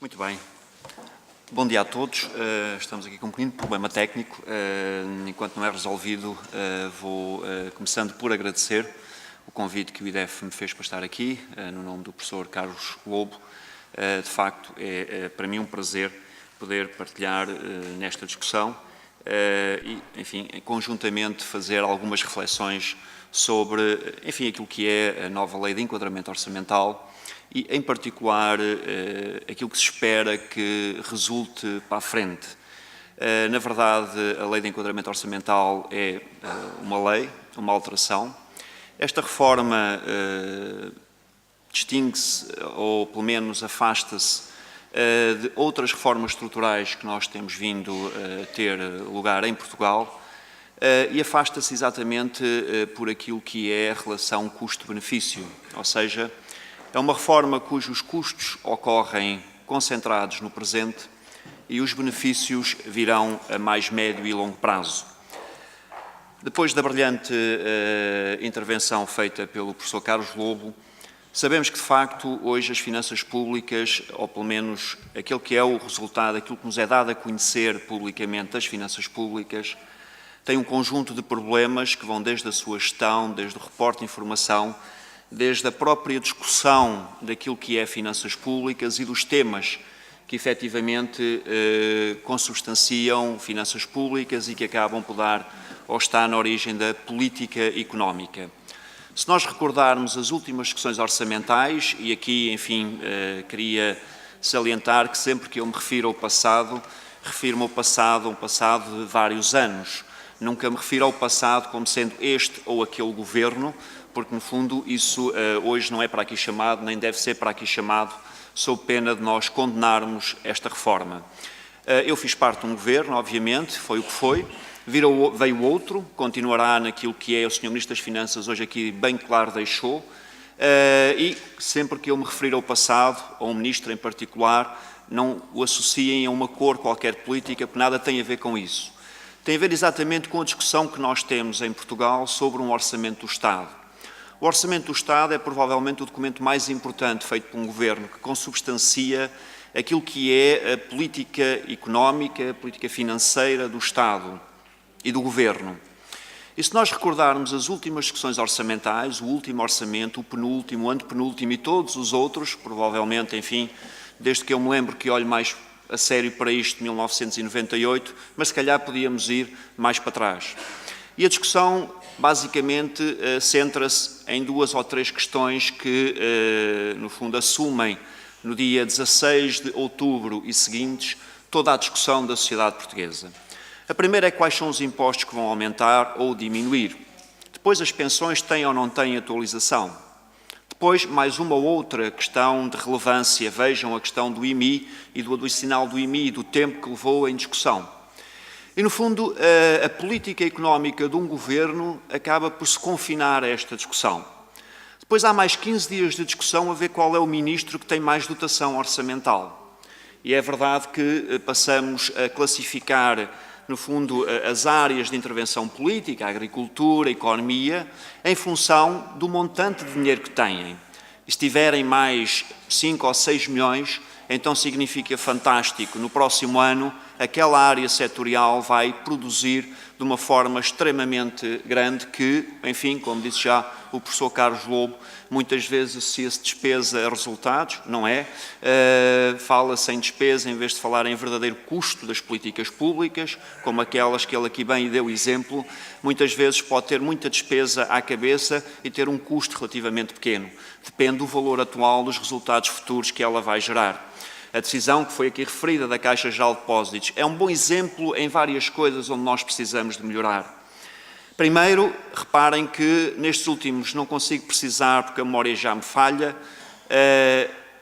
Muito bem. Bom dia a todos. Estamos aqui com um pequeno problema técnico. Enquanto não é resolvido, vou começando por agradecer o convite que o IDEF me fez para estar aqui, no nome do professor Carlos Lobo. De facto, é para mim um prazer poder partilhar nesta discussão e, enfim, conjuntamente fazer algumas reflexões sobre, enfim, aquilo que é a nova Lei de Enquadramento Orçamental e, em particular, aquilo que se espera que resulte para a frente. Na verdade, a Lei de Enquadramento Orçamental é uma lei, uma alteração. Esta reforma distingue-se, ou pelo menos afasta-se, de outras reformas estruturais que nós temos vindo a ter lugar em Portugal e afasta-se exatamente por aquilo que é a relação custo-benefício, ou seja, é uma reforma cujos custos ocorrem concentrados no presente e os benefícios virão a mais médio e longo prazo. Depois da brilhante intervenção feita pelo professor Carlos Lobo, sabemos que, de facto, hoje as finanças públicas, ou pelo menos aquele que é o resultado, aquilo que nos é dado a conhecer publicamente das finanças públicas, tem um conjunto de problemas que vão desde a sua gestão, desde o reporte de informação, desde a própria discussão daquilo que é finanças públicas e dos temas que efetivamente consubstanciam finanças públicas e que acabam por dar ou estar na origem da política económica. Se nós recordarmos as últimas discussões orçamentais, e aqui, enfim, queria salientar que sempre que eu me refiro ao passado, refiro-me ao passado, um passado de vários anos. Nunca me refiro ao passado como sendo este ou aquele governo, porque, no fundo, isso hoje não é para aqui chamado, nem deve ser para aqui chamado, sob pena de nós condenarmos esta reforma. Eu fiz parte de um governo, obviamente, foi o que foi, veio outro, continuará naquilo que é o Sr. Ministro das Finanças, hoje aqui bem claro deixou, e sempre que eu me referir ao passado, a um Ministro em particular, não o associem a uma cor qualquer política, porque nada tem a ver com isso. Tem a ver exatamente com a discussão que nós temos em Portugal sobre um orçamento do Estado. O Orçamento do Estado é provavelmente o documento mais importante feito por um governo que consubstancia aquilo que é a política económica, a política financeira do Estado e do governo. E se nós recordarmos as últimas discussões orçamentais, o último orçamento, o penúltimo, o antepenúltimo e todos os outros, provavelmente, enfim, desde que eu me lembro que olho mais a sério para isto, de 1998, mas se calhar podíamos ir mais para trás. E a discussão, basicamente, centra-se em duas ou três questões que, no fundo, assumem no dia 16 de outubro e seguintes toda a discussão da sociedade portuguesa. A primeira é quais são os impostos que vão aumentar ou diminuir. Depois, as pensões têm ou não têm atualização. Depois, mais uma ou outra questão de relevância. Vejam a questão do IMI e do adicional do IMI e do tempo que levou em discussão. E, no fundo, a política económica de um governo acaba por se confinar a esta discussão. Depois há mais 15 dias de discussão a ver qual é o ministro que tem mais dotação orçamental. E é verdade que passamos a classificar, no fundo, as áreas de intervenção política, a agricultura, a economia, em função do montante de dinheiro que têm. E se tiverem mais 5 ou 6 milhões, então significa fantástico. No próximo ano, aquela área setorial vai produzir de uma forma extremamente grande que, enfim, como disse já o professor Carlos Lobo, muitas vezes associa-se despesa a resultados, não é? Fala-se em despesa em vez de falar em verdadeiro custo das políticas públicas, como aquelas que ele aqui bem deu exemplo. Muitas vezes pode ter muita despesa à cabeça e ter um custo relativamente pequeno. Depende do valor atual dos resultados futuros que ela vai gerar. A decisão que foi aqui referida da Caixa Geral de Depósitos é um bom exemplo em várias coisas onde nós precisamos de melhorar. Primeiro, reparem que nestes últimos, não consigo precisar porque a memória já me falha,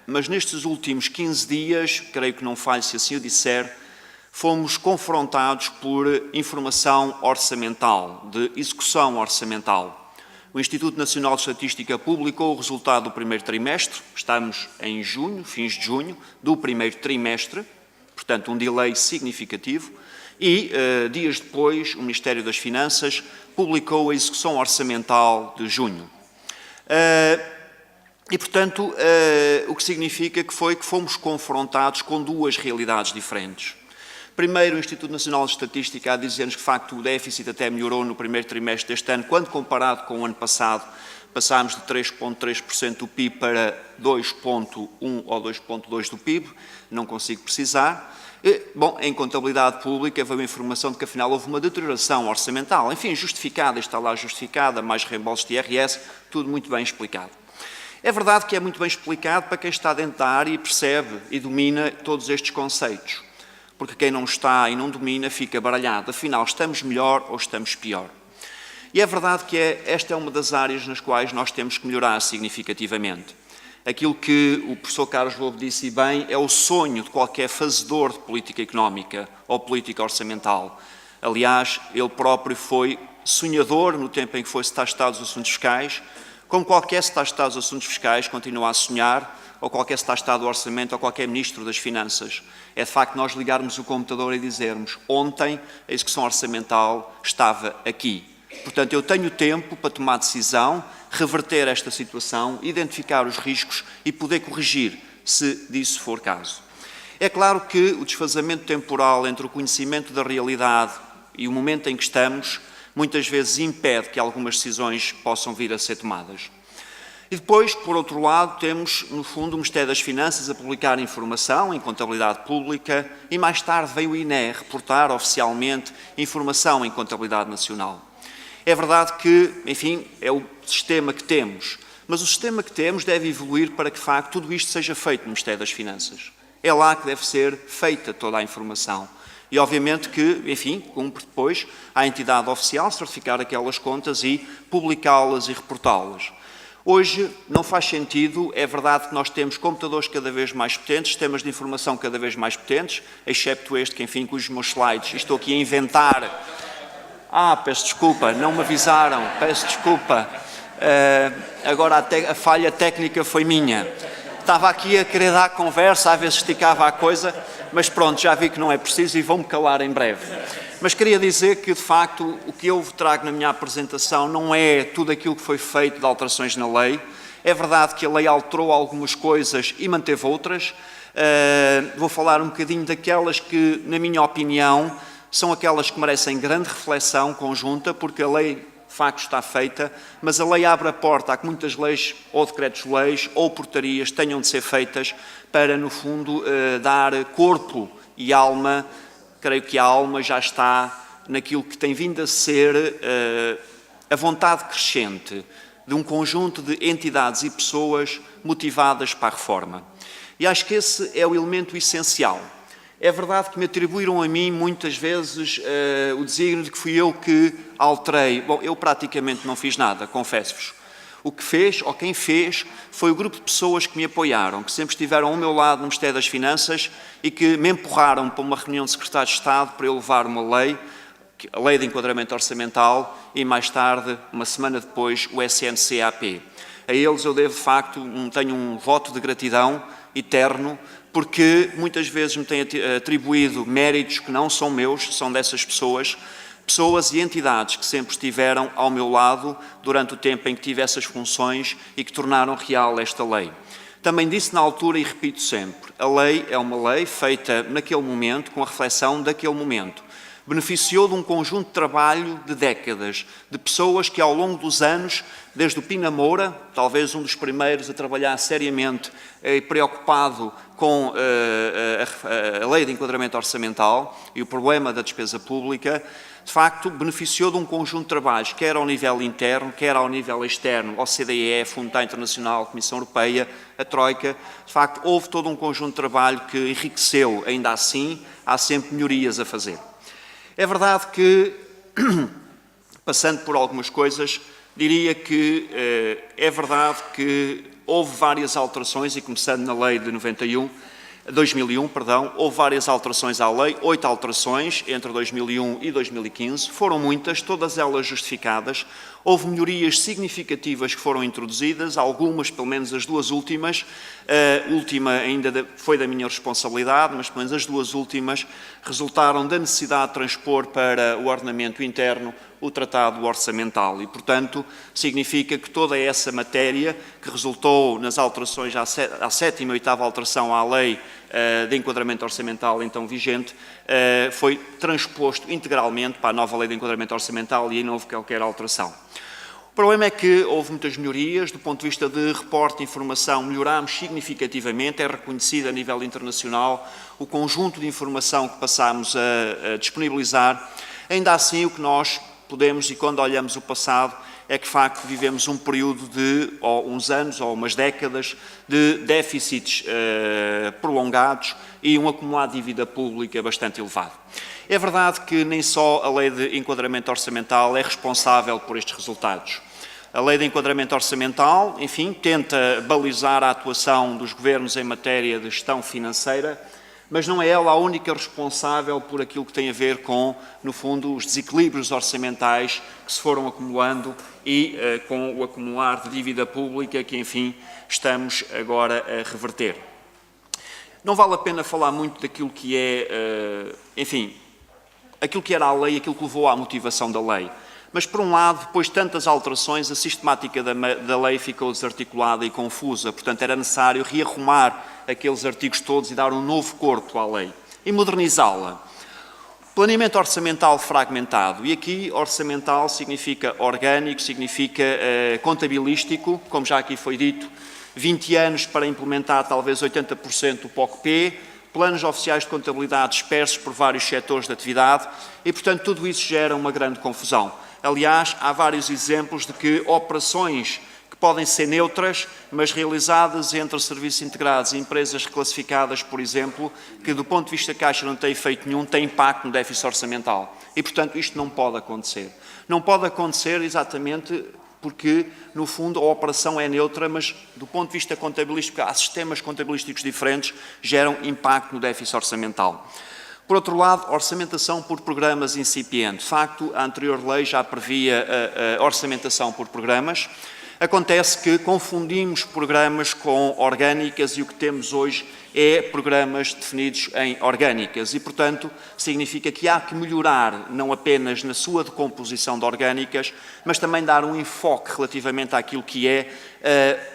mas nestes últimos 15 dias, creio que não falhe se assim o disser, fomos confrontados por informação orçamental, de execução orçamental. O Instituto Nacional de Estatística publicou o resultado do primeiro trimestre, estamos em junho, fins de junho, do primeiro trimestre, portanto um delay significativo, e dias depois o Ministério das Finanças publicou a execução orçamental de junho. E, portanto, o que significa que fomos confrontados com duas realidades diferentes. Primeiro, o Instituto Nacional de Estatística a dizer-nos que, de facto, o déficit até melhorou no primeiro trimestre deste ano, quando comparado com o ano passado, passámos de 3,3% do PIB para 2,1% ou 2,2% do PIB, não consigo precisar. Bom, em contabilidade pública veio a informação de que, afinal, houve uma deterioração orçamental, enfim, justificada, está lá justificada, mais reembolsos de IRS, tudo muito bem explicado. É verdade que é muito bem explicado para quem está dentro da área e percebe e domina todos estes conceitos, porque quem não está e não domina fica baralhado, afinal, estamos melhor ou estamos pior. E é verdade que esta é uma das áreas nas quais nós temos que melhorar significativamente. Aquilo que o professor Carlos Lobo disse bem é o sonho de qualquer fazedor de política económica ou política orçamental. Aliás, ele próprio foi sonhador no tempo em que foi secretário dos Assuntos Fiscais, como qualquer secretário dos Assuntos Fiscais continua a sonhar, ou qualquer secretário do Orçamento, ou qualquer ministro das Finanças. É de facto nós ligarmos o computador e dizermos: ontem a execução orçamental estava aqui. Portanto, eu tenho tempo para tomar decisão, reverter esta situação, identificar os riscos e poder corrigir, se disso for caso. É claro que o desfazamento temporal entre o conhecimento da realidade e o momento em que estamos, muitas vezes impede que algumas decisões possam vir a ser tomadas. E depois, por outro lado, temos, no fundo, o Ministério das Finanças a publicar informação em contabilidade pública e mais tarde veio o INE reportar oficialmente informação em contabilidade nacional. É verdade que, enfim, é o sistema que temos, mas o sistema que temos deve evoluir para que, de facto, tudo isto seja feito no Ministério das Finanças. É lá que deve ser feita toda a informação. E, obviamente, que, enfim, cumpre depois à entidade oficial certificar aquelas contas e publicá-las e reportá-las. Hoje não faz sentido, é verdade que nós temos computadores cada vez mais potentes, sistemas de informação cada vez mais potentes, excepto este, que, enfim, cujos meus slides, estou aqui a inventar. Peço desculpa, não me avisaram, peço desculpa. Agora a falha técnica foi minha. Estava aqui a querer dar conversa, a ver se esticava a coisa, mas pronto, já vi que não é preciso e vou-me calar em breve. Mas queria dizer que, de facto, o que eu trago na minha apresentação não é tudo aquilo que foi feito de alterações na lei. É verdade que a lei alterou algumas coisas e manteve outras. Vou falar um bocadinho daquelas que, na minha opinião, são aquelas que merecem grande reflexão conjunta, porque a lei, de facto, está feita, mas a lei abre a porta a que muitas leis, ou decretos-leis, ou portarias, tenham de ser feitas para, no fundo, dar corpo e alma. Creio que a alma já está naquilo que tem vindo a ser a vontade crescente de um conjunto de entidades e pessoas motivadas para a reforma. E acho que esse é o elemento essencial. É verdade que me atribuíram a mim, muitas vezes, o desígnio de que fui eu que alterei. Bom, eu praticamente não fiz nada, confesso-vos. O que fez, ou quem fez, foi o grupo de pessoas que me apoiaram, que sempre estiveram ao meu lado no Ministério das Finanças e que me empurraram para uma reunião de secretários de Estado para eu levar uma lei, a Lei de Enquadramento Orçamental, e mais tarde, uma semana depois, o SNCAP. A eles eu devo, de facto, tenho um voto de gratidão eterno, porque muitas vezes me têm atribuído méritos que não são meus, são dessas pessoas e entidades que sempre estiveram ao meu lado durante o tempo em que tive essas funções e que tornaram real esta lei. Também disse na altura e repito sempre, a lei é uma lei feita naquele momento, com a reflexão daquele momento. Beneficiou de um conjunto de trabalho de décadas, de pessoas que ao longo dos anos, desde o Pina Moura, talvez um dos primeiros a trabalhar seriamente e preocupado com a Lei de Enquadramento Orçamental e o problema da despesa pública, de facto, beneficiou de um conjunto de trabalhos, quer ao nível interno, quer ao nível externo, OCDE, Fundo Monetário Internacional, Comissão Europeia, a Troika. De facto, houve todo um conjunto de trabalho que enriqueceu, ainda assim, há sempre melhorias a fazer. É verdade que, passando por algumas coisas, diria que é verdade que houve várias alterações, e começando na lei de 2001, houve várias alterações à lei, 8 alterações entre 2001 e 2015, foram muitas, todas elas justificadas. Houve melhorias significativas que foram introduzidas, algumas, pelo menos as duas últimas, a última ainda foi da minha responsabilidade, mas pelo menos as duas últimas resultaram da necessidade de transpor para o ordenamento interno o Tratado Orçamental e, portanto, significa que toda essa matéria que resultou nas alterações à 7ª e 8ª alteração à Lei de Enquadramento Orçamental então vigente, foi transposto integralmente para a nova Lei de Enquadramento Orçamental e aí não houve qualquer alteração. O problema é que houve muitas melhorias, do ponto de vista de reporte e informação, melhorámos significativamente, é reconhecido a nível internacional o conjunto de informação que passámos a disponibilizar. Ainda assim, o que nós podemos, e quando olhamos o passado, é que de facto vivemos um período de uns anos ou umas décadas de déficits prolongados e um acumulado de dívida pública bastante elevado. É verdade que nem só a Lei de Enquadramento Orçamental é responsável por estes resultados. A Lei de Enquadramento Orçamental, enfim, tenta balizar a atuação dos governos em matéria de gestão financeira, mas não é ela a única responsável por aquilo que tem a ver com, no fundo, os desequilíbrios orçamentais que se foram acumulando e com o acumular de dívida pública que, enfim, estamos agora a reverter. Não vale a pena falar muito daquilo que é, enfim, aquilo que era a lei, aquilo que levou à motivação da lei. Mas, por um lado, depois de tantas alterações, a sistemática da lei ficou desarticulada e confusa. Portanto, era necessário rearrumar aqueles artigos todos e dar um novo corpo à lei e modernizá-la. Planeamento orçamental fragmentado. E aqui, orçamental significa orgânico, significa contabilístico, como já aqui foi dito, 20 anos para implementar talvez 80% do POC-P, planos oficiais de contabilidade dispersos por vários setores de atividade e, portanto, tudo isso gera uma grande confusão. Aliás, há vários exemplos de que operações que podem ser neutras, mas realizadas entre serviços integrados e empresas reclassificadas, por exemplo, que do ponto de vista da Caixa não têm efeito nenhum, têm impacto no déficit orçamental. E, portanto, isto não pode acontecer. Não pode acontecer exatamente porque, no fundo, a operação é neutra, mas do ponto de vista contabilístico, há sistemas contabilísticos diferentes, geram impacto no déficit orçamental. Por outro lado, orçamentação por programas incipiente. De facto, a anterior lei já previa a orçamentação por programas. Acontece que confundimos programas com orgânicas e o que temos hoje é programas definidos em orgânicas e, portanto, significa que há que melhorar não apenas na sua decomposição de orgânicas, mas também dar um enfoque relativamente àquilo que é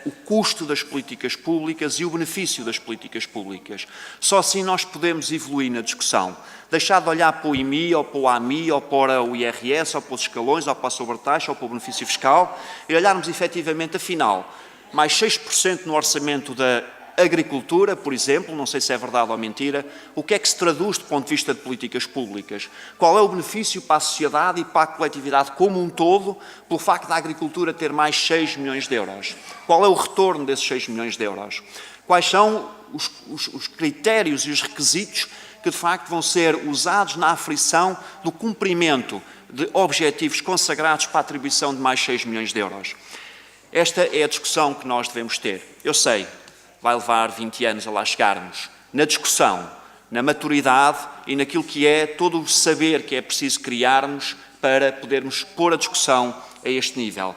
o custo das políticas públicas e o benefício das políticas públicas. Só assim nós podemos evoluir na discussão. Deixar de olhar para o IMI, ou para o AMI, ou para o IRS, ou para os escalões, ou para a sobretaxa, ou para o benefício fiscal, e olharmos efetivamente, afinal, mais 6% no orçamento da agricultura, por exemplo, não sei se é verdade ou mentira, o que é que se traduz do ponto de vista de políticas públicas? Qual é o benefício para a sociedade e para a coletividade como um todo pelo facto da agricultura ter mais 6 milhões de euros? Qual é o retorno desses 6 milhões de euros? Quais são os critérios e os requisitos que de facto vão ser usados na aferição do cumprimento de objetivos consagrados para a atribuição de mais 6 milhões de euros? Esta é a discussão que nós devemos ter. Eu sei, vai levar 20 anos a lá chegarmos. Na discussão, na maturidade e naquilo que é todo o saber que é preciso criarmos para podermos pôr a discussão a este nível.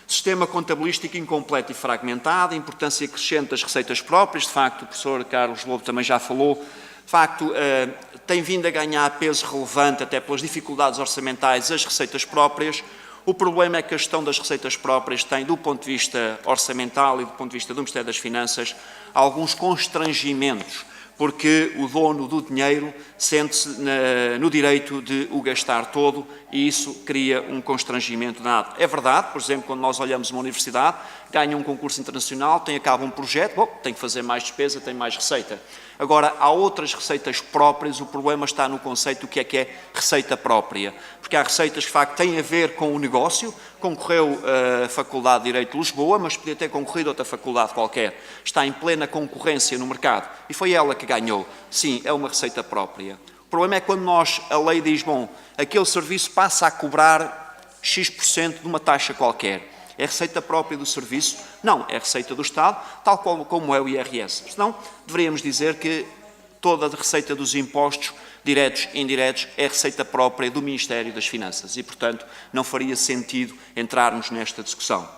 Sistema contabilístico incompleto e fragmentado, a importância crescente das receitas próprias, de facto o professor Carlos Lobo também já falou, de facto tem vindo a ganhar peso relevante até pelas dificuldades orçamentais as receitas próprias. O problema é que a gestão das receitas próprias tem, do ponto de vista orçamental e do ponto de vista do Ministério das Finanças, alguns constrangimentos, porque o dono do dinheiro sente-se no direito de o gastar todo e isso cria um constrangimento dado. É verdade, por exemplo, quando nós olhamos uma universidade, ganha um concurso internacional, acaba um projeto, bom, tem que fazer mais despesa, tem mais receita. Agora, há outras receitas próprias, o problema está no conceito do que é receita própria. Porque há receitas que, de facto, têm a ver com o negócio, concorreu a Faculdade de Direito de Lisboa, mas podia ter concorrido a outra faculdade qualquer. Está em plena concorrência no mercado e foi ela que ganhou. Sim, é uma receita própria. O problema é quando a lei diz, bom, aquele serviço passa a cobrar X% de uma taxa qualquer. É receita própria do serviço? Não, é receita do Estado, tal como é o IRS. Senão, deveríamos dizer que toda a receita dos impostos diretos e indiretos, é receita própria do Ministério das Finanças e, portanto, não faria sentido entrarmos nesta discussão.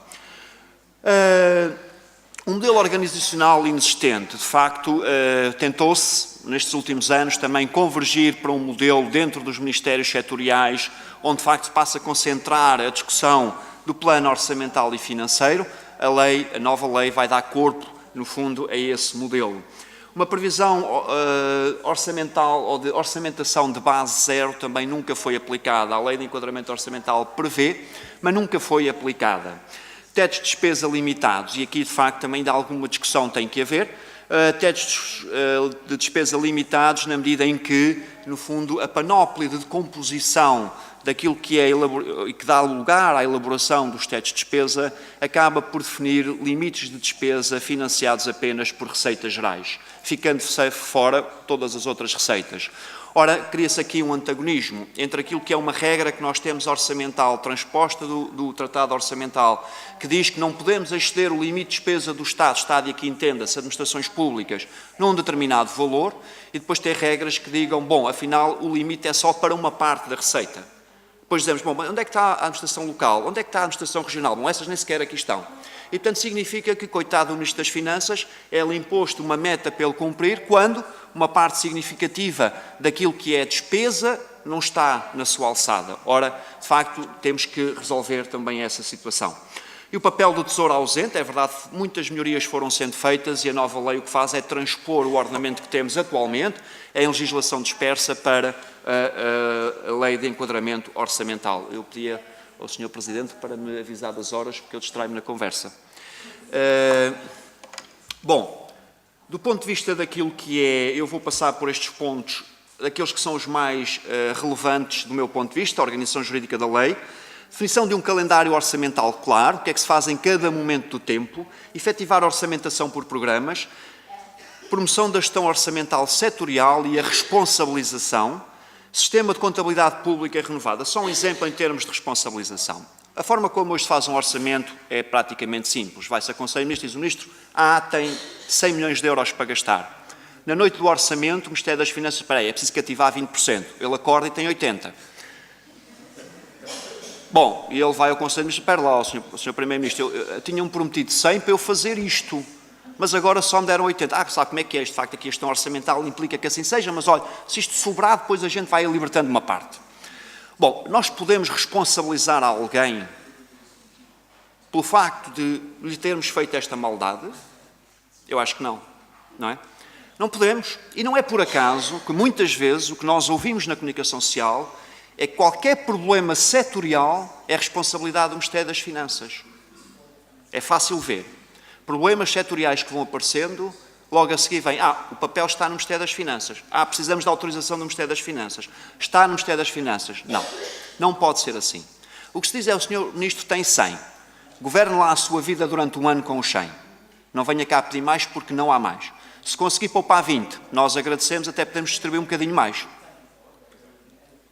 Um modelo organizacional inexistente, de facto, tentou-se, nestes últimos anos, também convergir para um modelo dentro dos ministérios setoriais, onde, de facto, se passa a concentrar a discussão do plano orçamental e financeiro. A nova lei vai dar corpo, no fundo, a esse modelo. Uma previsão orçamental ou de orçamentação de base zero também nunca foi aplicada. A lei de enquadramento orçamental prevê, mas nunca foi aplicada. Tetos de despesa limitados, e aqui de facto também ainda alguma discussão tem que haver, tetos de despesa limitados na medida em que, no fundo, a panóplia de decomposição daquilo que dá lugar à elaboração dos tetos de despesa acaba por definir limites de despesa financiados apenas por receitas gerais, ficando fora todas as outras receitas. Ora, cria-se aqui um antagonismo entre aquilo que é uma regra que nós temos orçamental, transposta do Tratado Orçamental, que diz que não podemos exceder o limite de despesa do Estado e aqui entenda-se administrações públicas, num determinado valor, e depois ter regras que digam, bom, afinal, o limite é só para uma parte da receita. Depois dizemos, bom, onde é que está a administração local? Onde é que está a administração regional? Bom, essas nem sequer aqui estão. E, portanto, significa que, coitado do Ministro das Finanças, é-lhe imposto uma meta para ele cumprir, quando uma parte significativa daquilo que é despesa não está na sua alçada. Ora, de facto, temos que resolver também essa situação. E o papel do Tesouro ausente, é verdade, muitas melhorias foram sendo feitas e a nova lei o que faz é transpor o ordenamento que temos atualmente em legislação dispersa para a lei de enquadramento orçamental. Eu pedia ao Sr. Presidente para me avisar das horas, porque eu distraio-me na conversa. Bom, do ponto de vista daquilo que é, eu vou passar por estes pontos, daqueles que são os mais relevantes do meu ponto de vista, a organização jurídica da lei, definição de um calendário orçamental claro, o que é que se faz em cada momento do tempo, efetivar a orçamentação por programas, promoção da gestão orçamental setorial e a responsabilização, sistema de contabilidade pública renovada. Só um exemplo em termos de responsabilização. A forma como hoje se faz um orçamento é praticamente simples. Vai-se a Conselho de Ministros e diz o Ministro tem 100 milhões de euros para gastar. Na noite do orçamento, o Ministério das Finanças, espera aí, é preciso cativar 20%. Ele acorda e tem 80%. Bom, e ele vai ao Conselho de Ministros, espera lá, Sr. Primeiro-Ministro, tinham prometido 100 para eu fazer isto, mas agora só me deram 80. Sabe como é que é? De facto, aqui a gestão orçamental implica que assim seja, mas olha, se isto sobrar, depois a gente vai libertando uma parte. Bom, nós podemos responsabilizar alguém pelo facto de lhe termos feito esta maldade? Eu acho que não, não é? Não podemos, e não é por acaso que muitas vezes o que nós ouvimos na comunicação social é que qualquer problema setorial é responsabilidade do Ministério das Finanças. É fácil ver. Problemas setoriais que vão aparecendo, logo a seguir vem, o papel está no Ministério das Finanças. Precisamos da autorização do Ministério das Finanças. Está no Ministério das Finanças. Não, não pode ser assim. O que se diz é, o Sr. Ministro tem 100. Governe lá a sua vida durante um ano com os 100. Não venha cá pedir mais porque não há mais. Se conseguir poupar 20, nós agradecemos, até podemos distribuir um bocadinho mais.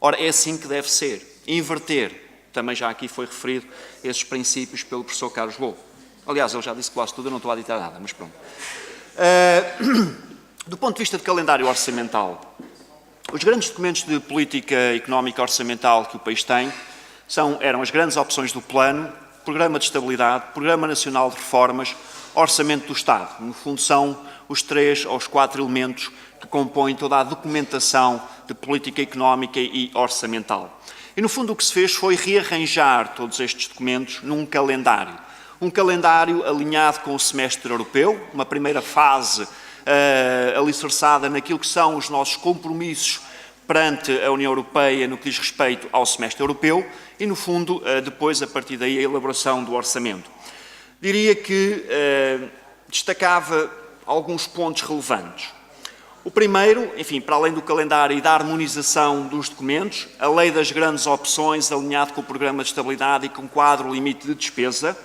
Ora, é assim que deve ser. Inverter. Também já aqui foi referido esses princípios pelo professor Carlos Lobo. Aliás, ele já disse que lá tudo, eu não estou a ditar nada, mas pronto. Do ponto de vista de calendário orçamental, os grandes documentos de política económica orçamental que o país tem eram as grandes opções do plano, Programa de Estabilidade, Programa Nacional de Reformas, Orçamento do Estado. No fundo, são os 3 ou os 4 elementos que compõem toda a documentação de política económica e orçamental. E, no fundo, o que se fez foi rearranjar todos estes documentos num calendário. Um calendário alinhado com o semestre europeu, uma primeira fase alicerçada naquilo que são os nossos compromissos perante a União Europeia no que diz respeito ao semestre europeu e, no fundo, depois, a partir daí, a elaboração do orçamento. Diria que destacava alguns pontos relevantes. O primeiro, enfim, para além do calendário e da harmonização dos documentos, a Lei das Grandes Opções, alinhado com o Programa de Estabilidade e com o quadro limite de despesa,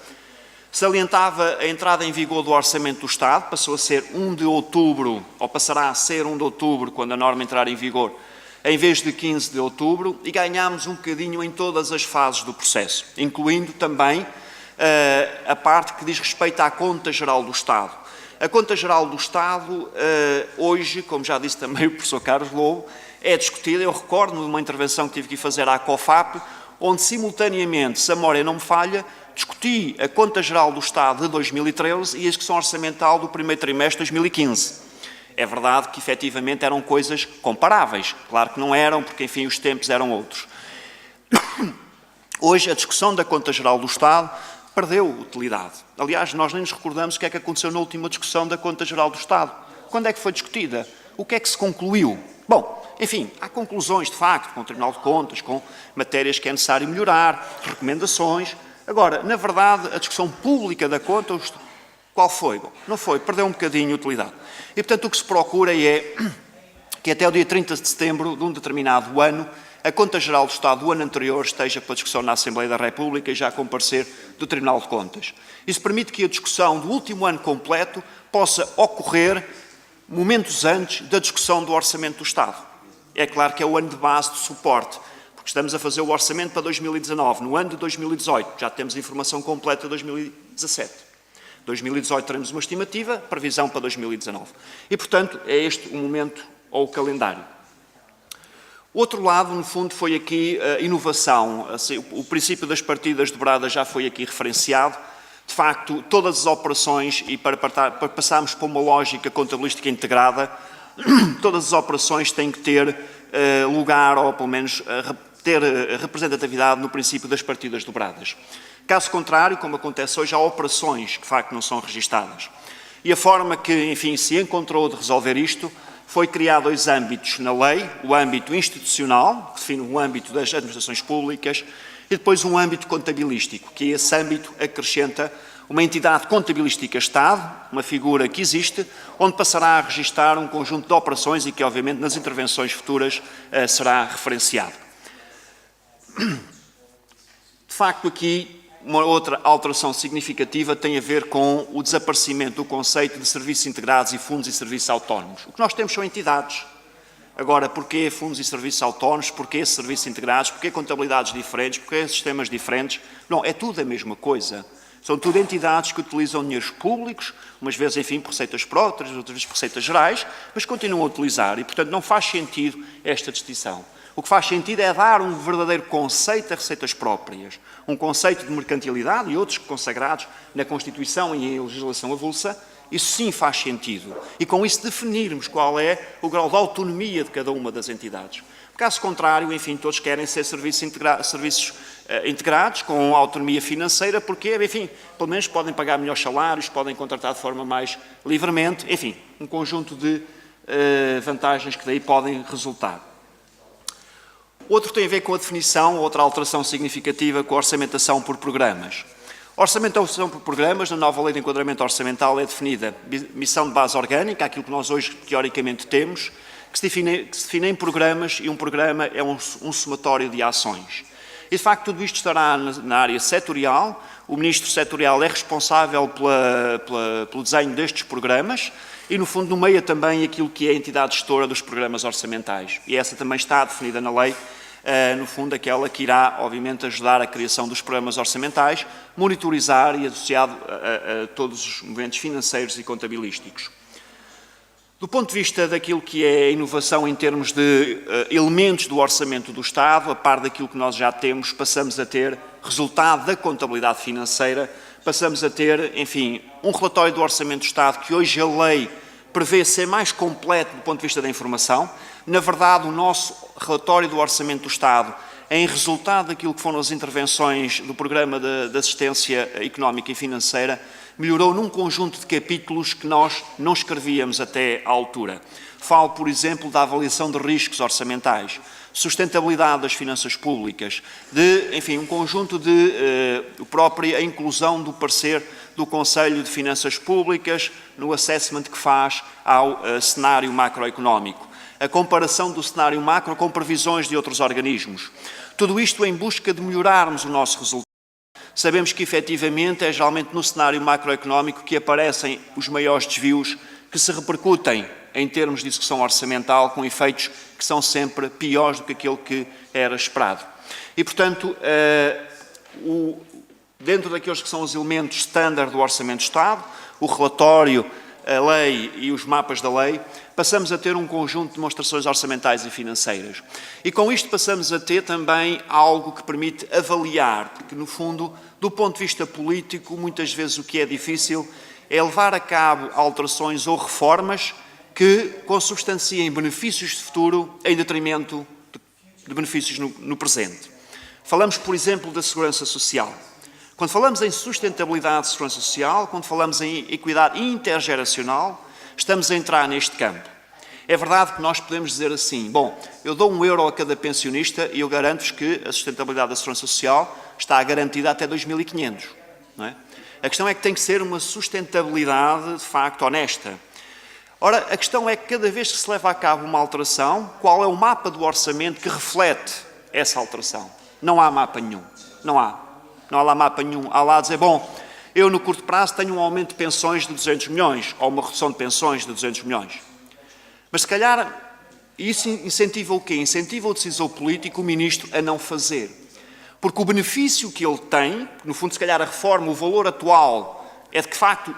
salientava a entrada em vigor do Orçamento do Estado, passou a ser 1 de outubro, ou passará a ser 1 de outubro, quando a norma entrar em vigor, em vez de 15 de outubro, e ganhámos um bocadinho em todas as fases do processo, incluindo também a parte que diz respeito à Conta Geral do Estado. A Conta Geral do Estado, hoje, como já disse também o professor Carlos Lobo, é discutida. Eu recordo-me de uma intervenção que tive que fazer à COFAP, onde simultaneamente, se a memória não me falha, discuti a Conta Geral do Estado de 2013 e a execução orçamental do primeiro trimestre de 2015. É verdade que, efetivamente, eram coisas comparáveis. Claro que não eram, porque, enfim, os tempos eram outros. Hoje, a discussão da Conta Geral do Estado perdeu utilidade. Aliás, nós nem nos recordamos o que é que aconteceu na última discussão da Conta Geral do Estado. Quando é que foi discutida? O que é que se concluiu? Bom, enfim, há conclusões, de facto, com o Tribunal de Contas, com matérias que é necessário melhorar, recomendações. Agora, na verdade, a discussão pública da conta, qual foi? Bom, não foi, perdeu um bocadinho de utilidade. E, portanto, o que se procura é que até o dia 30 de setembro de um determinado ano, a Conta Geral do Estado do ano anterior esteja para discussão na Assembleia da República e já com parecer do Tribunal de Contas. Isso permite que a discussão do último ano completo possa ocorrer momentos antes da discussão do Orçamento do Estado. É claro que é o ano de base de suporte, porque estamos a fazer o Orçamento para 2019. No ano de 2018 já temos informação completa de 2017. 2018 teremos uma estimativa, previsão para 2019. E, portanto, é este o momento ou o calendário. O outro lado, no fundo, foi aqui a inovação. O princípio das partidas dobradas já foi aqui referenciado. De facto, todas as operações, e para passarmos para uma lógica contabilística integrada, todas as operações têm que ter lugar, ou pelo menos ter representatividade no princípio das partidas dobradas. Caso contrário, como acontece hoje, há operações que, de facto, não são registadas. E a forma que, enfim, se encontrou de resolver isto foi criar dois âmbitos na lei: o âmbito institucional, que define o âmbito das administrações públicas, e depois um âmbito contabilístico, que esse âmbito acrescenta uma entidade contabilística Estado, uma figura que existe, onde passará a registar um conjunto de operações e que, obviamente, nas intervenções futuras será referenciado. De facto, aqui, uma outra alteração significativa tem a ver com o desaparecimento do conceito de serviços integrados e fundos e serviços autónomos. O que nós temos são entidades. Agora, porquê fundos e serviços autónomos? Porquê serviços integrados? Porquê contabilidades diferentes? Porquê sistemas diferentes? Não, é tudo a mesma coisa. São tudo entidades que utilizam dinheiros públicos, umas vezes, enfim, por receitas próprias, outras vezes por receitas gerais, mas continuam a utilizar e, portanto, não faz sentido esta distinção. O que faz sentido é dar um verdadeiro conceito a receitas próprias, um conceito de mercantilidade e outros consagrados na Constituição e em legislação avulsa. Isso sim faz sentido. E com isso definirmos qual é o grau de autonomia de cada uma das entidades. Caso contrário, enfim, todos querem ser serviços integrados, com autonomia financeira, porque, enfim, pelo menos podem pagar melhores salários, podem contratar de forma mais livremente, enfim, um conjunto de vantagens que daí podem resultar. Outro tem a ver com a definição, outra alteração significativa, com a orçamentação por programas. A orçamentação por programas, na nova Lei de Enquadramento Orçamental, é definida missão de base orgânica, aquilo que nós hoje teoricamente temos, que se define em programas, e um programa é um somatório de ações. E, de facto, tudo isto estará na área setorial. O Ministro Setorial é responsável pelo desenho destes programas e, no fundo, nomeia também aquilo que é a entidade gestora dos programas orçamentais. E essa também está definida na lei, no fundo, aquela que irá, obviamente, ajudar a criação dos programas orçamentais, monitorizar e associado a todos os movimentos financeiros e contabilísticos. Do ponto de vista daquilo que é a inovação em termos de elementos do orçamento do Estado, a par daquilo que nós já temos, passamos a ter resultado da contabilidade financeira, passamos a ter, enfim, um relatório do Orçamento do Estado que hoje a lei prevê ser mais completo do ponto de vista da informação. Na verdade, o nosso relatório do Orçamento do Estado, em resultado daquilo que foram as intervenções do Programa de Assistência Económica e Financeira, melhorou num conjunto de capítulos que nós não escrevíamos até à altura. Falo, por exemplo, da avaliação de riscos orçamentais, sustentabilidade das finanças públicas, de, enfim, um conjunto de própria inclusão do parecer do Conselho de Finanças Públicas no assessment que faz ao cenário macroeconómico, a comparação do cenário macro com previsões de outros organismos. Tudo isto em busca de melhorarmos o nosso resultado. Sabemos que, efetivamente, é geralmente no cenário macroeconómico que aparecem os maiores desvios que se repercutem em termos de execução orçamental, com efeitos que são sempre piores do que aquele que era esperado. E, portanto, dentro daqueles que são os elementos standard do Orçamento do Estado, o relatório a lei e os mapas da lei, passamos a ter um conjunto de demonstrações orçamentais e financeiras. E com isto passamos a ter também algo que permite avaliar, porque no fundo, do ponto de vista político, muitas vezes o que é difícil é levar a cabo alterações ou reformas que consubstanciem benefícios de futuro em detrimento de benefícios no presente. Falamos, por exemplo, da segurança social. Quando falamos em sustentabilidade de segurança social, quando falamos em equidade intergeracional, estamos a entrar neste campo. É verdade que nós podemos dizer assim, bom, eu dou €1 a cada pensionista e eu garanto-vos que a sustentabilidade da segurança social está garantida até 2500, não é? A questão é que tem que ser uma sustentabilidade, de facto, honesta. Ora, a questão é que cada vez que se leva a cabo uma alteração, qual é o mapa do orçamento que reflete essa alteração? Não há mapa nenhum, não há. Não há lá mapa nenhum. Há lá a dizer, bom, eu no curto prazo tenho um aumento de pensões de 200 milhões ou uma redução de pensões de 200 milhões. Mas se calhar isso incentiva o quê? Incentiva o decisor político, o ministro, a não fazer. Porque o benefício que ele tem, no fundo se calhar a reforma, o valor atual é de que, de facto,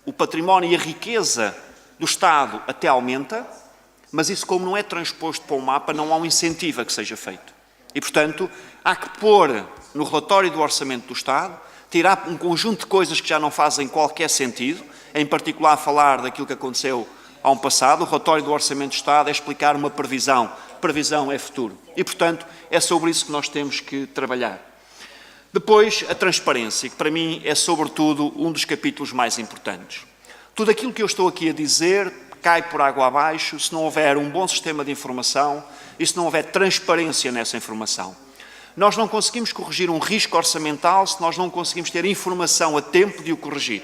o património e a riqueza do Estado até aumenta, mas isso como não é transposto para o mapa, não há um incentivo a que seja feito. E, portanto, há que pôr no relatório do Orçamento do Estado, tirar um conjunto de coisas que já não fazem qualquer sentido, em particular falar daquilo que aconteceu há um passado. O relatório do Orçamento do Estado é explicar uma previsão. Previsão é futuro. E, portanto, é sobre isso que nós temos que trabalhar. Depois, a transparência, que para mim é, sobretudo, um dos capítulos mais importantes. Tudo aquilo que eu estou aqui a dizer cai por água abaixo se não houver um bom sistema de informação e se não houver transparência nessa informação. Nós não conseguimos corrigir um risco orçamental se nós não conseguimos ter informação a tempo de o corrigir.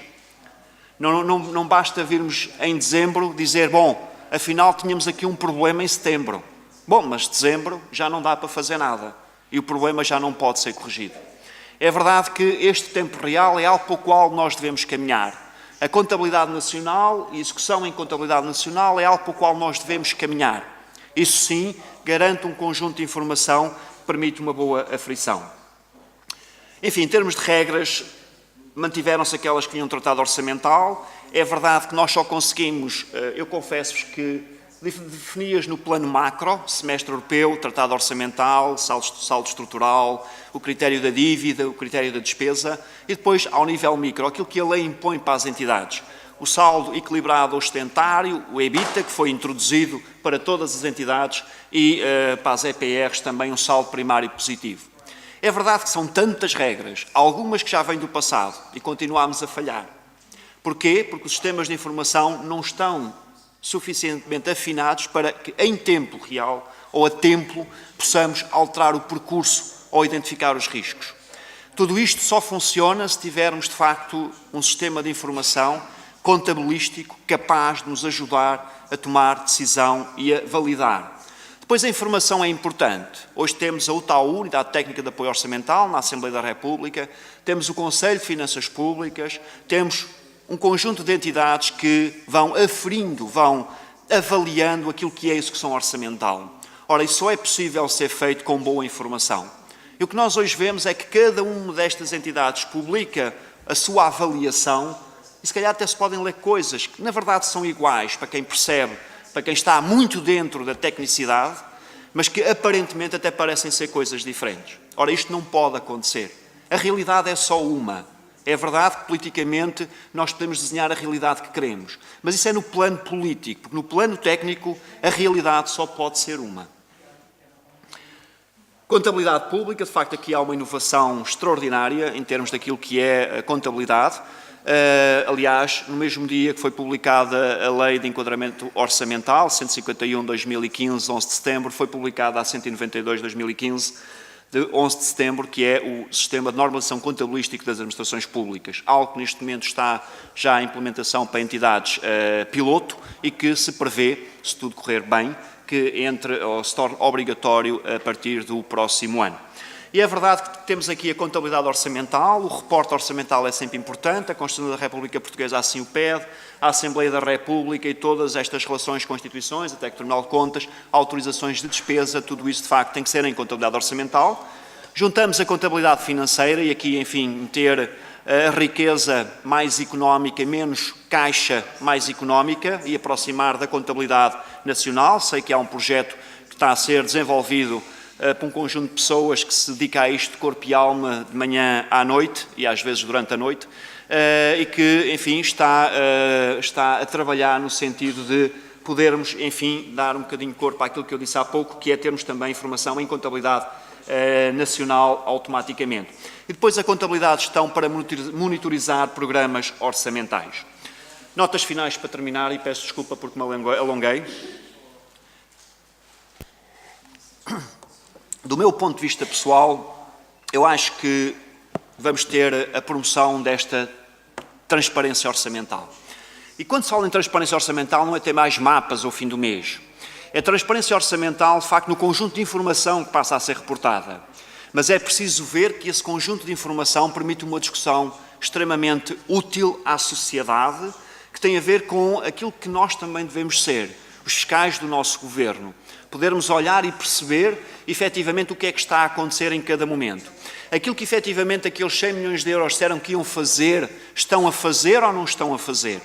Não basta virmos em dezembro dizer, bom, afinal tínhamos aqui um problema em setembro. Bom, mas dezembro já não dá para fazer nada e o problema já não pode ser corrigido. É verdade que este tempo real é algo para o qual nós devemos caminhar. A contabilidade nacional e a execução em contabilidade nacional é algo para o qual nós devemos caminhar. Isso sim, garante um conjunto de informação que permite uma boa aferição. Enfim, em termos de regras, mantiveram-se aquelas que tinham tratado orçamental. É verdade que nós só conseguimos, eu confesso-vos que definias no plano macro, semestre europeu, tratado orçamental, saldo estrutural, o critério da dívida, o critério da despesa, e depois, ao nível micro, aquilo que a lei impõe para as entidades. O saldo equilibrado ou extentário, o EBITDA, que foi introduzido para todas as entidades, e para as EPRs também um saldo primário positivo. É verdade que são tantas regras, algumas que já vêm do passado, e continuamos a falhar. Porquê? Porque os sistemas de informação não estão suficientemente afinados para que, em tempo real ou a tempo, possamos alterar o percurso ou identificar os riscos. Tudo isto só funciona se tivermos, de facto, um sistema de informação contabilístico capaz de nos ajudar a tomar decisão e a validar. Depois a informação é importante. Hoje temos a UTAU, Unidade Técnica de Apoio Orçamental, na Assembleia da República, temos o Conselho de Finanças Públicas, temos um conjunto de entidades que vão aferindo, vão avaliando aquilo que é a execução orçamental. Ora, isso só é possível ser feito com boa informação. E o que nós hoje vemos é que cada uma destas entidades publica a sua avaliação e se calhar até se podem ler coisas que na verdade são iguais para quem percebe, para quem está muito dentro da tecnicidade, mas que aparentemente até parecem ser coisas diferentes. Ora, isto não pode acontecer. A realidade é só uma. É verdade que politicamente nós podemos desenhar a realidade que queremos, mas isso é no plano político, porque no plano técnico a realidade só pode ser uma. Contabilidade pública, de facto aqui há uma inovação extraordinária em termos daquilo que é a contabilidade. Aliás, no mesmo dia que foi publicada a Lei de Enquadramento Orçamental, 151/2015, 11 de setembro, foi publicada a 192/2015, de 11 de setembro, que é o Sistema de Normalização Contabilístico das Administrações Públicas, algo que neste momento está já em implementação para entidades piloto e que se prevê, se tudo correr bem, que se torne obrigatório a partir do próximo ano. E é verdade que temos aqui a contabilidade orçamental, o reporte orçamental é sempre importante, a Constituição da República Portuguesa assim o pede, a Assembleia da República e todas estas relações com instituições, até que o Tribunal de Contas, autorizações de despesa, tudo isso de facto tem que ser em contabilidade orçamental. Juntamos a contabilidade financeira e aqui, enfim, meter a riqueza mais económica, menos caixa mais económica e aproximar da contabilidade nacional. Sei que há um projeto que está a ser desenvolvido por um conjunto de pessoas que se dedica a isto de corpo e alma de manhã à noite e às vezes durante a noite e que, enfim, está a trabalhar no sentido de podermos, enfim, dar um bocadinho de corpo àquilo que eu disse há pouco, que é termos também informação em contabilidade nacional automaticamente. E depois a contabilidade gestão para monitorizar programas orçamentais. Notas finais para terminar, e peço desculpa porque me alonguei. Do meu ponto de vista pessoal, eu acho que vamos ter a promoção desta transparência orçamental. E quando se fala em transparência orçamental não é ter mais mapas ao fim do mês. É transparência orçamental, de facto, no conjunto de informação que passa a ser reportada. Mas é preciso ver que esse conjunto de informação permite uma discussão extremamente útil à sociedade, que tem a ver com aquilo que nós também devemos ser, os fiscais do nosso governo. Podermos olhar e perceber, efetivamente, o que é que está a acontecer em cada momento. Aquilo que, efetivamente, aqueles 100 milhões de euros disseram que iam fazer, estão a fazer ou não estão a fazer?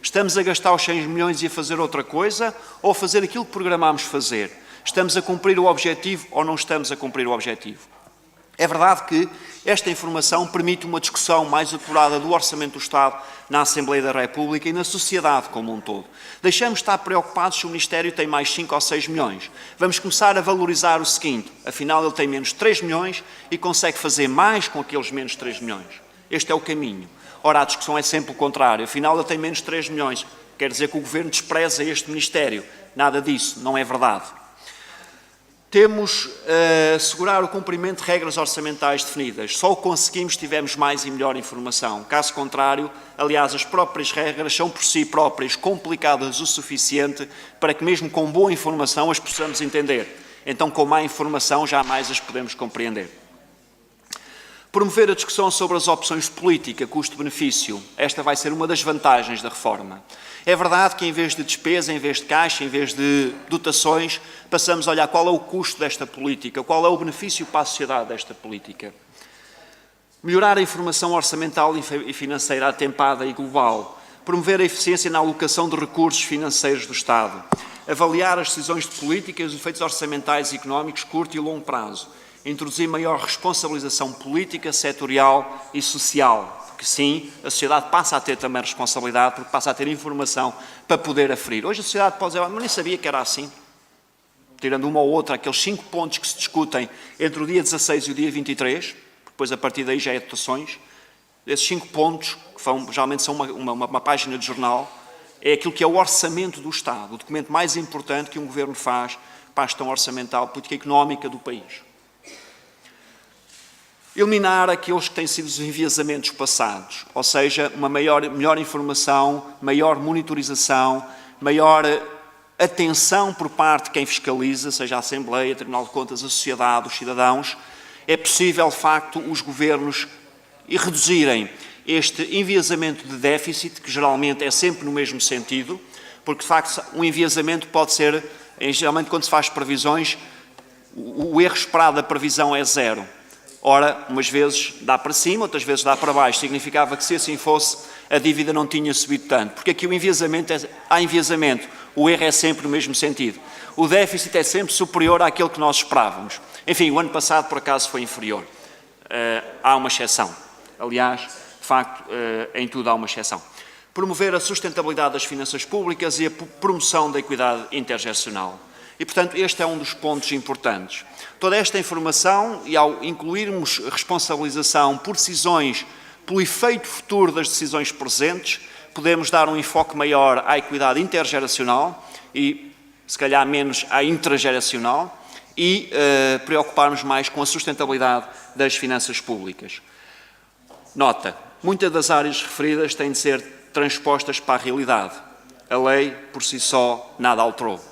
Estamos a gastar os 100 milhões e a fazer outra coisa, ou a fazer aquilo que programámos fazer? Estamos a cumprir o objetivo ou não estamos a cumprir o objetivo? É verdade que esta informação permite uma discussão mais apurada do Orçamento do Estado na Assembleia da República e na sociedade como um todo. Deixamos de estar preocupados se o Ministério tem mais 5 ou 6 milhões. Vamos começar a valorizar o seguinte: afinal ele tem menos 3 milhões e consegue fazer mais com aqueles menos 3 milhões. Este é o caminho. Ora, a discussão é sempre o contrário. Afinal, ele tem menos 3 milhões. Quer dizer que o Governo despreza este Ministério. Nada disso, não é verdade. Temos assegurar o cumprimento de regras orçamentais definidas. Só o conseguimos se tivermos mais e melhor informação. Caso contrário, aliás, as próprias regras são por si próprias complicadas o suficiente para que mesmo com boa informação as possamos entender. Então, com má informação, jamais as podemos compreender. Promover a discussão sobre as opções de política, custo-benefício. Esta vai ser uma das vantagens da reforma. É verdade que em vez de despesa, em vez de caixa, em vez de dotações, passamos a olhar qual é o custo desta política, qual é o benefício para a sociedade desta política. Melhorar a informação orçamental e financeira atempada e global. Promover a eficiência na alocação de recursos financeiros do Estado. Avaliar as decisões de política e os efeitos orçamentais e económicos curto e longo prazo. Introduzir maior responsabilização política, setorial e social, porque sim, a sociedade passa a ter também responsabilidade, porque passa a ter informação para poder aferir. Hoje a sociedade pode dizer, mas nem sabia que era assim. Tirando uma ou outra, aqueles 5 pontos que se discutem entre o dia 16 e o dia 23, depois a partir daí já é dotações, esses 5 pontos, que geralmente são uma página de jornal, é aquilo que é o orçamento do Estado, o documento mais importante que um governo faz para a gestão orçamental, política económica do país. Eliminar aqueles que têm sido os enviesamentos passados, ou seja, uma melhor informação, maior monitorização, maior atenção por parte de quem fiscaliza, seja a Assembleia, o Tribunal de Contas, a sociedade, os cidadãos. É possível, de facto, os governos reduzirem este enviesamento de déficit, que geralmente é sempre no mesmo sentido, porque, de facto, um enviesamento pode ser, geralmente, quando se faz previsões, o erro esperado da previsão é 0. Ora, umas vezes dá para cima, outras vezes dá para baixo. Significava que, se assim fosse, a dívida não tinha subido tanto. Porque aqui o enviesamento há enviesamento. O erro é sempre no mesmo sentido. O déficit é sempre superior àquele que nós esperávamos. Enfim, o ano passado, por acaso, foi inferior. Há uma exceção. Aliás, de facto, em tudo há uma exceção. Promover a sustentabilidade das finanças públicas e a promoção da equidade intergeracional. E, portanto, este é um dos pontos importantes. Toda esta informação, e ao incluirmos responsabilização por decisões, pelo efeito futuro das decisões presentes, podemos dar um enfoque maior à equidade intergeracional e, se calhar, menos à intrageracional e preocupar-nos mais com a sustentabilidade das finanças públicas. Nota, muitas das áreas referidas têm de ser transpostas para a realidade. A lei, por si só, nada alterou.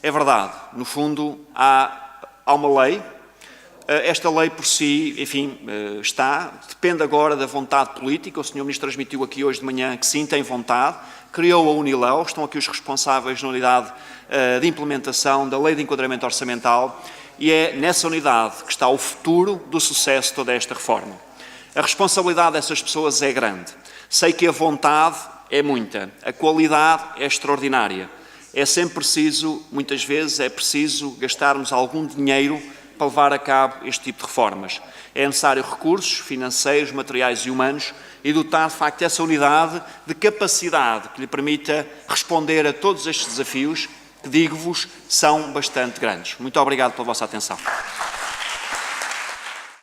É verdade, no fundo, há uma lei, esta lei por si, enfim, depende agora da vontade política. O Sr. Ministro transmitiu aqui hoje de manhã que sim, tem vontade, criou a Uniléu, estão aqui os responsáveis na unidade de implementação da Lei de Enquadramento Orçamental e é nessa unidade que está o futuro do sucesso de toda esta reforma. A responsabilidade dessas pessoas é grande. Sei que a vontade é muita, a qualidade é extraordinária. É sempre preciso, muitas vezes, é preciso gastarmos algum dinheiro para levar a cabo este tipo de reformas. É necessário recursos financeiros, materiais e humanos e dotar, de facto, essa unidade de capacidade que lhe permita responder a todos estes desafios que, digo-vos, são bastante grandes. Muito obrigado pela vossa atenção.